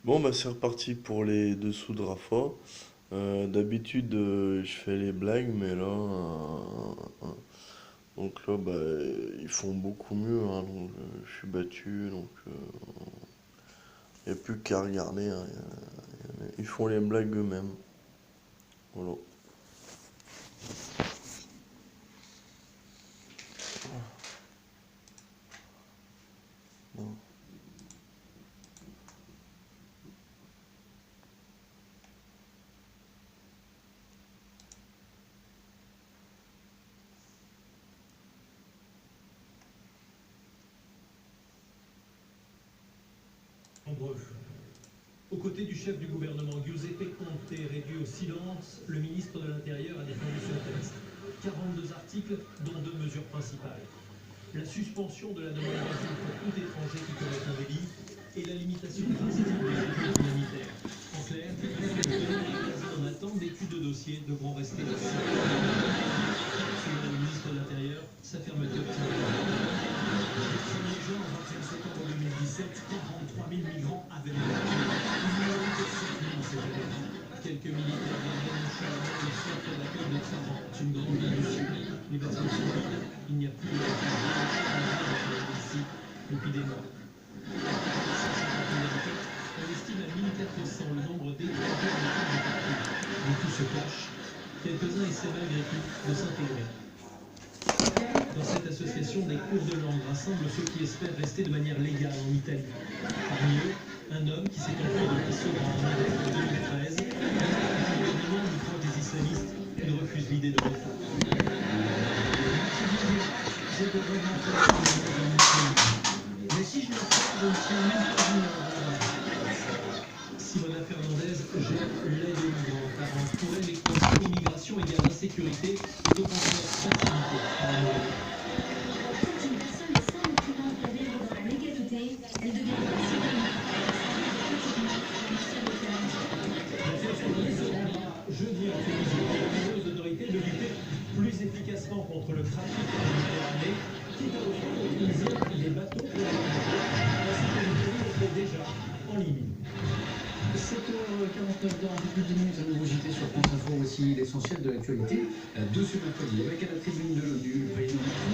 Bon, bah c'est reparti pour les dessous de Rafa. D'habitude, je fais les blagues, mais là, donc là, bah, ils font beaucoup mieux, hein, donc je suis battu, donc il n'y a plus qu'à regarder, hein, ils font les blagues eux-mêmes. Voilà. Non. Nombreux. Aux côtés du chef du gouvernement Giuseppe Conte, réduit au silence, le ministre de l'Intérieur a défendu son texte. 42 articles, dont 2 mesures principales. La suspension de la demande d'asile pour tout étranger qui commet un délit et la limitation drastique des études humanitaires. En clair, les personnes en attente d'études de dossier devront rester là. Selon le ministre de l'Intérieur, sa fermeté optimale. Le 1er juin, au 21 septembre 2017, 43 000 migrants avaient été quelques militaires viennent charger le centre d'accueil de Saran, une grande ville du sud. Les bâtiments sont vides, il n'y a plus de réfugiés ici depuis des mois. On estime à 1400 le nombre d'étrangers en état de partout. Beaucoup se cachent, quelques-uns essaient malgré tout de s'intégrer. Dans cette association, des cours de langue rassemblent ceux qui espèrent rester de manière légale en Italie. Parmi eux, un homme qui s'est enfui de Pissora en 2013. Le gouvernement du proche des islamistes, il refuse l'idée de retour. Mais si je le fais, je ne tiens même pas Simona Fernandez gère l'aide aux migrants, car pour elle, immigration égale insécurité et donc en facilité à la nouvelle. Quand une personne est sans document pour vivre dans la légalité, elle devient jeudi en Tunisie, les autorités de lutter plus efficacement contre le trafic en Méditerranée, quitte à offrir aux Tunisiens des bateaux pour les migrants, ainsi que l'Italie le fait déjà en Libye. 7h49 dans un peu plus de 10 minutes, un nouveau JT sur France Info, aussi l'essentiel de l'actualité de ce mercredi. Avec à la tribune de l'ONU, le président Macron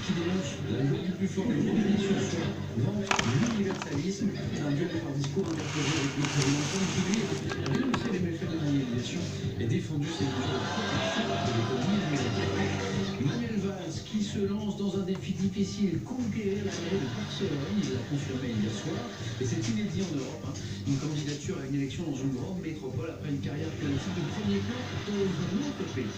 qui dénonce la journée plus forte de l'opposition sur l'universalisme. Un violent par discours interposé avec le président Macron qui lui a dénoncé les méfaits de mondialisation et défendu ses mesures de protection de l'économie américaine. Manuel Valls qui se lance dans un défi difficile, conquérir la mairie de Barcelone, il l'a confirmé hier soir, et c'est inédit en Europe. Une candidature à une élection dans une grande métropole après une carrière politique de premier plan dans un autre pays.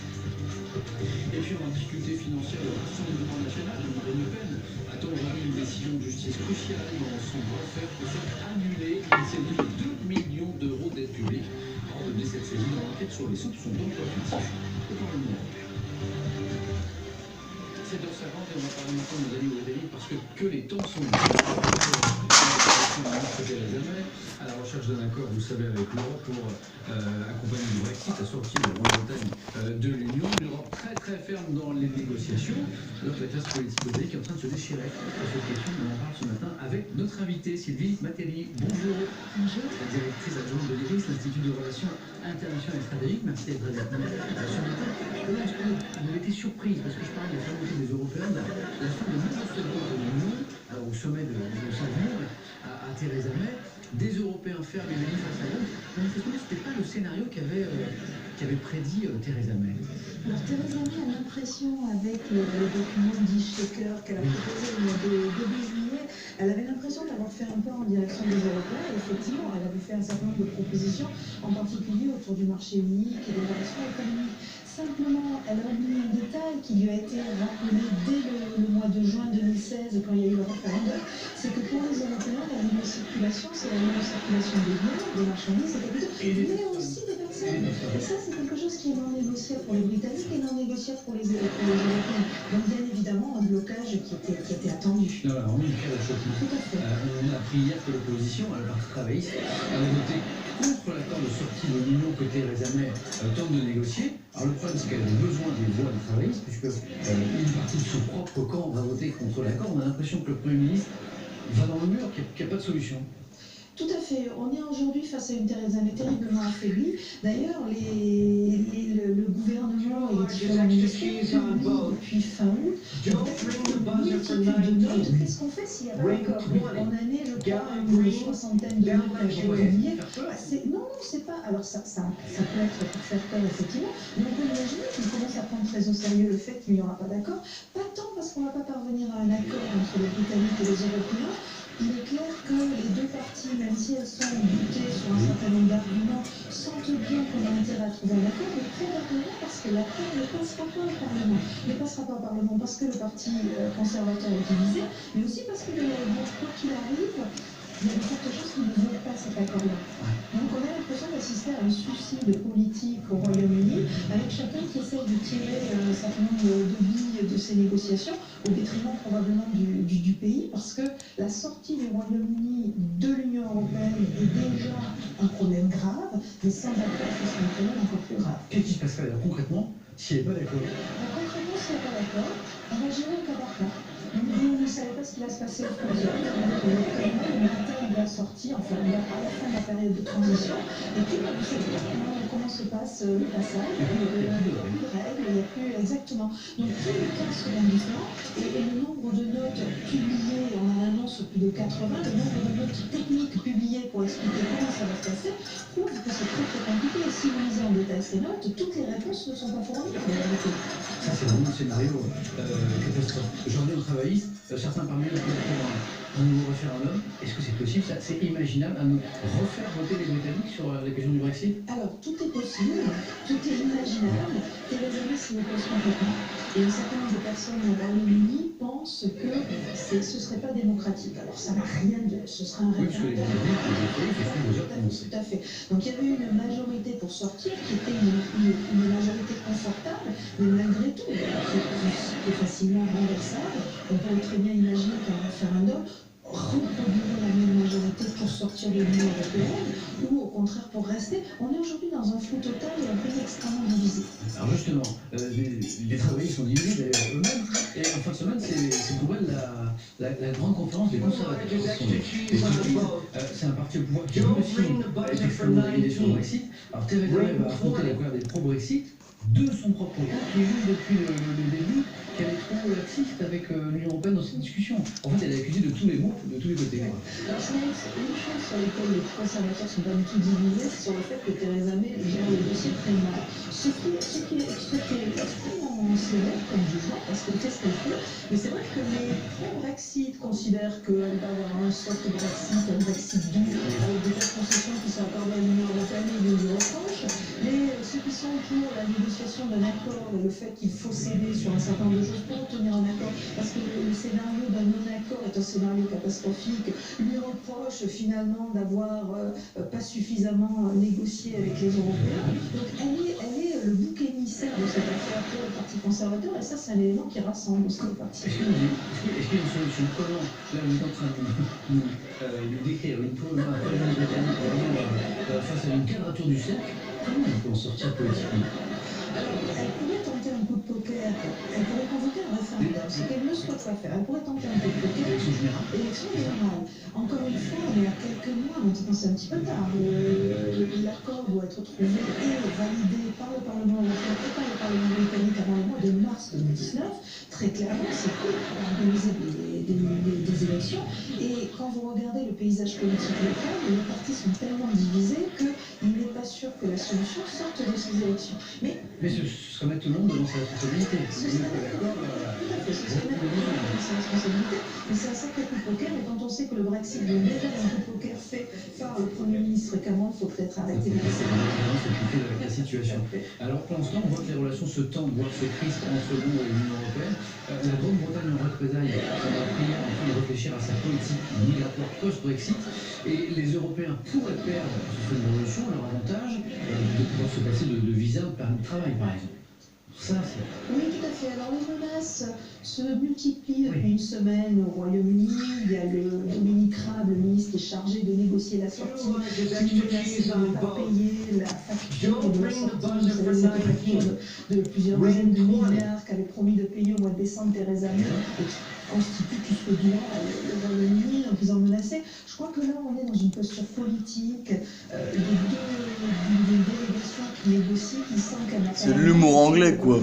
Et puis en difficulté financière, le Rassemblement national de Marine Le Pen attend aujourd'hui une décision de justice cruciale dans son bras-fer pour faire annuler une série de 2 millions d'euros d'aide publique ordonnée cette saisie dans l'enquête sur les soupçons d'emploi fictif au Parlement. 7h50 et on va parler maintenant de nos amis britanniques parce que les temps sont à la recherche d'un accord, vous savez, avec l'Europe pour accompagner le Brexit, la sortie de la Grande-Bretagne de l'Union. L'Europe très très ferme dans les négociations, alors que la classe politique britannique est en train de se déchirer. Sur cette question, on en parle ce matin avec notre invitée Sylvie Mattelli. Bonjour. Bonjour. La directrice adjointe de l'IRIS, l'Institut de Relations Internationales et Stratégiques. Merci d'être avec nous ce matin. Comment est-ce que vous avez été surprise, parce que je parle de la fermeté des Européens, de la fin de l'Union de l'Union, au sommet de Strasbourg, à Theresa May, des Européens ferment les manifs face à l'autre. Manifestement, ce n'était pas le scénario qu'avait prédit Theresa May. Alors Theresa May a l'impression, avec le document dit Shaker qu'elle a proposé le mois de début juillet, elle avait l'impression d'avoir fait un pas en direction des Européens. Et effectivement, elle avait fait un certain nombre de propositions, en particulier autour du marché unique et des relations économiques. Simplement, elle a oublié un détail qui lui a été rappelé dès le mois de juin 2016, quand il y a eu le référendum, c'est que pour les Européens, la libre circulation, c'est la libre circulation des biens, des marchandises, mais aussi des personnes. Et ça, c'est quelque chose qui est non négociable pour les Britanniques et non négociable pour les Européens. Donc, bien évidemment, un blocage qui était attendu. Non, alors, oui, Pierre Chauty. Tout à fait. On a appris hier que l'opposition, le Parti travailliste, avait voté contre l'accord de sortie de l'Union que Theresa May tente de négocier. Alors le problème, c'est qu'elle a besoin des voix des travaillistes, puisque une partie de son propre camp va voter contre l'accord. On a l'impression que le Premier ministre va dans le mur, qu'il n'y a pas de solution. Tout à fait. On est aujourd'hui face à une Theresa May terriblement affaiblie. D'ailleurs, le gouvernement et les différents ministères publient depuis fin août une multitude de notes. Qu'est-ce qu'on fait s'il y a pas d'accord? On a né, je crois, une soixantaine de notes à publiées. Non, c'est pas. Alors ça peut être pour faire peur, effectivement, mais on peut imaginer qu'ils commencent à prendre très au sérieux le fait qu'il n'y aura pas d'accord. Pas tant parce qu'on ne va pas parvenir à un accord entre les Britanniques et les Européens. Il est clair que les deux parties, même si elles sont butées sur un certain nombre d'arguments, sentent bien qu'on a intérêt à trouver un accord, mais probablement parce que l'accord ne passera pas au Parlement. Ne passera pas au Parlement parce que le parti conservateur est divisé, mais aussi parce que, quoi qu'il arrive, il y a de fortes chances qu'ils ne veulent pas cet accord-là. Donc on a l'impression d'assister à un suicide politique au Royaume-Uni, avec chacun qui essaie de tirer un certain nombre de billes de ces négociations, au détriment probablement du pays, parce que la sortie du Royaume-Uni de l'Union européenne est déjà un problème grave, mais sans accord, ce sera un problème encore plus grave. Qu'est-ce qui se passerait là, concrètement s'il n'y a pas d'accord? Concrètement, s'il n'y a pas d'accord, on va gérer au cas par cas. Vous ne savez pas ce qui va se passer au frontière. Le matin, il va sortir, enfin, il va à la fin de la période de transition. Et puis, vous savez comment se passe le passage. Il n'y a plus de règles, il n'y a plus exactement. Donc, tous les cas seront différents. Et le nombre de notes publiées, on en annonce plus de 80, le nombre de notes techniques publiées pour expliquer comment ça va se passer, prouve que c'est très très compliqué. Et si vous lisez en détail ces notes, toutes les réponses ne sont pas fournies en réalité. Ça, c'est vraiment un scénario catastrophe. Journée au travailliste, certains parmi eux ont un nouveau référendum. Est-ce que c'est possible? Ça, c'est imaginable à nous refaire voter les Britanniques sur la question du Brexit? Alors, tout est possible, tout est imaginable. Theresa May s'y oppose complètement. Et un certain nombre de personnes au Royaume-Uni pensent que ce ne serait pas démocratique. Alors, ça n'a rien de... Ce serait un référendum. Tout à fait. Donc, il y avait une majorité pour sortir, qui était une majorité confortable, mais malgré tout, qui est facilement renversable. On peut très bien imaginer qu'un référendum reproduirait la même majorité pour sortir de l'Union européenne ou au contraire pour rester. On est aujourd'hui dans un flou total et un pays extrêmement divisé. Alors justement, les travailleurs sont divisés d'ailleurs eux-mêmes. Et en fin de semaine, c'est pour eux la grande conférence des conservateurs. C'est un parti au pouvoir qui aussi est extrêmement divisé sur le Brexit. Alors Theresa May va affronter la colère des pro-Brexit de son propre camp, qui juge depuis le début qu'elle est trop laxiste avec l'Union européenne dans cette discussion. En fait, elle est accusée de tous les maux, de tous les côtés. Alors, une chose sur laquelle les conservateurs sont pas du tout divisés, c'est sur le fait que Theresa May gère le dossier très mal. Ce qui est extrêmement sévère comme jugement, parce qu'elle fait ce qu'elle peut, mais c'est vrai que les pro-Brexit considèrent qu'elle va avoir un soft Brexit, un Brexit doux, avec des concessions qui sont accordées à l'Union européenne et des reproches. Ceux qui sont pour la négociation d'un accord et le fait qu'il faut céder sur un certain nombre de choses pour obtenir un accord, parce que le scénario d'un non-accord est un scénario catastrophique, lui reproche finalement d'avoir pas suffisamment négocié avec les Européens. Donc elle est le bouc émissaire de cette affaire pour le Parti conservateur, et ça c'est un élément qui rassemble aussi le parti. Est-ce qu'il y a une solution? Comment, là vous êtes en train de nous décrire une problématique britannique face à une quadrature du cercle, comment on peut en sortir politiquement? Elle pourrait tenter un coup de poker, elle pourrait convoquer un référendum, ce qu'elle ne souhaite pas faire. Elle pourrait tenter un coup de poker. Élection générale. Élection générale. Encore une fois, on est à quelques mois, donc c'est un petit peu tard. L'accord doit être trouvé et validé par le Parlement européen et par le Parlement britannique avant le mois de mars 2019. Très clairement, c'est pour organiser des élections. Et quand vous regardez le paysage politique local, les partis sont tellement divisés qu'il n'est pas sûr que la solution sorte de ces élections. Mais ce serait mettre tout le monde devant sa responsabilité. ce serait sa responsabilité, mais c'est un sacré coup de poker, et quand on sait que le Brexit vient déjà d'un coup de poker fait par le Premier ministre et Cameron, il faut peut-être arrêter de laisser la situation. Alors pour l'instant, on voit que les relations se tendent, voire se crispent entre nous et l'Union européenne. La Grande-Bretagne en représailles a pris en train de réfléchir à sa politique migratoire post-Brexit, et les Européens pourraient perdre, ce serait une révolution, leur avantage de pouvoir se passer de visa ou de permis de travail, par exemple. Oui, tout à fait. Alors les menaces se multiplient depuis une semaine au Royaume-Uni. Il y a le Dominique Raab, le ministre qui est chargé de négocier la sortie, qui menace de ne pas payer la facture de la sortie. Vous savez, cette facture de plusieurs dizaines de milliards qu'avait promis de payer au mois de décembre Theresa May. constituent plus que droit le Royaume-Uni, donc ils ont menacé. Je crois que là, on est dans une posture politique d'une délégation qui négocie, qui sent qu'elle n'a pas... C'est de l'humour anglais, quoi.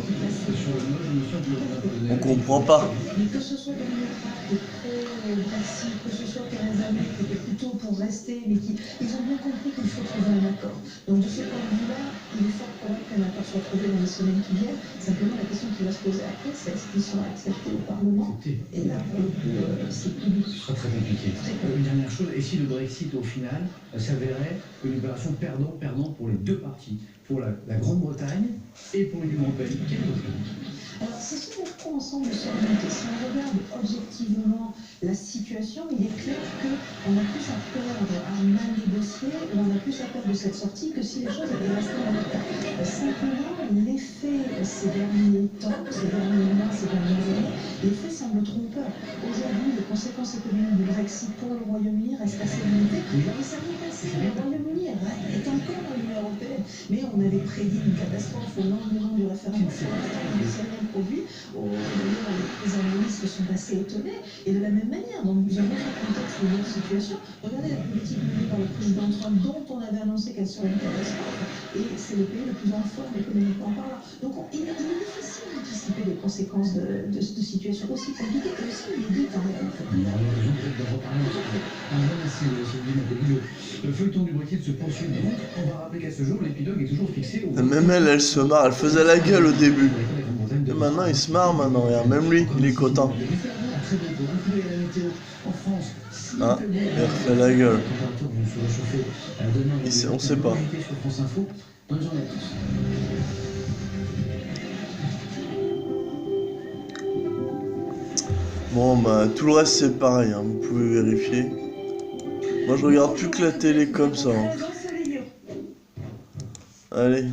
On comprend pas. Mais que ce soit Donald Trump qui est pro-Brexit, que ce soit Theresa May qui était plutôt pour rester, mais ils ont bien compris qu'il faut trouver un accord. Donc de ce point de vue-là, il est fort probable qu'un accord soit trouvé dans les semaines qui viennent. Simplement, la question qui va se poser après, c'est est-ce qu'ils sont acceptés au Parlement? Et là, pour le coup, c'est plus... Ce sera très compliqué. Une dernière chose, et si le Brexit, au final, s'avérait une opération perdant-perdant pour les deux parties, pour la Grande-Bretagne et pour l'Union européenne? Quelle est votre réponse? Alors, ce sont les points ensemble sur l'unité. Si on regarde objectivement la situation, il est clair qu'on a plus à perdre à mal négocier ou on a plus à perdre de cette sortie que si les choses avaient resté en l'état. Simplement, l'effet ces derniers temps, ces derniers mois, ces dernières années, l'effet semble trompeur. Aujourd'hui, les conséquences économiques du Brexit pour le Royaume-Uni restent assez limitées. Et ça n'est pas si le Royaume-Uni est encore dans l'Union européenne. Mais on avait prédit une catastrophe au lendemain du référendum. Produit. D'ailleurs, les analystes sont assez étonnés. Et de la même manière, dans un autre contexte, une autre situation, regardez la politique menée par le président Trump, dont on avait annoncé qu'elle serait une catastrophe. Et c'est le pays le plus en forme économiquement parlant. Donc il est difficile d'anticiper les conséquences de situations aussi compliquées et aussi inédites en réalité. On aura l'occasion peut-être de reparler ensemble. Merci Sylvie Nathalie. Le feuilleton du Brexit se poursuit. Donc, on va rappeler qu'à ce jour, l'épilogue est toujours fixé au... Même elle se marre. Elle faisait la gueule au début. Et maintenant, il se marre maintenant. Regarde, même lui, il est content. Ah, il refait la gueule. On sait pas. Bon, bah, tout le reste c'est pareil, hein, vous pouvez vérifier. Moi, je regarde plus que la télé comme ça. Hein. Allez.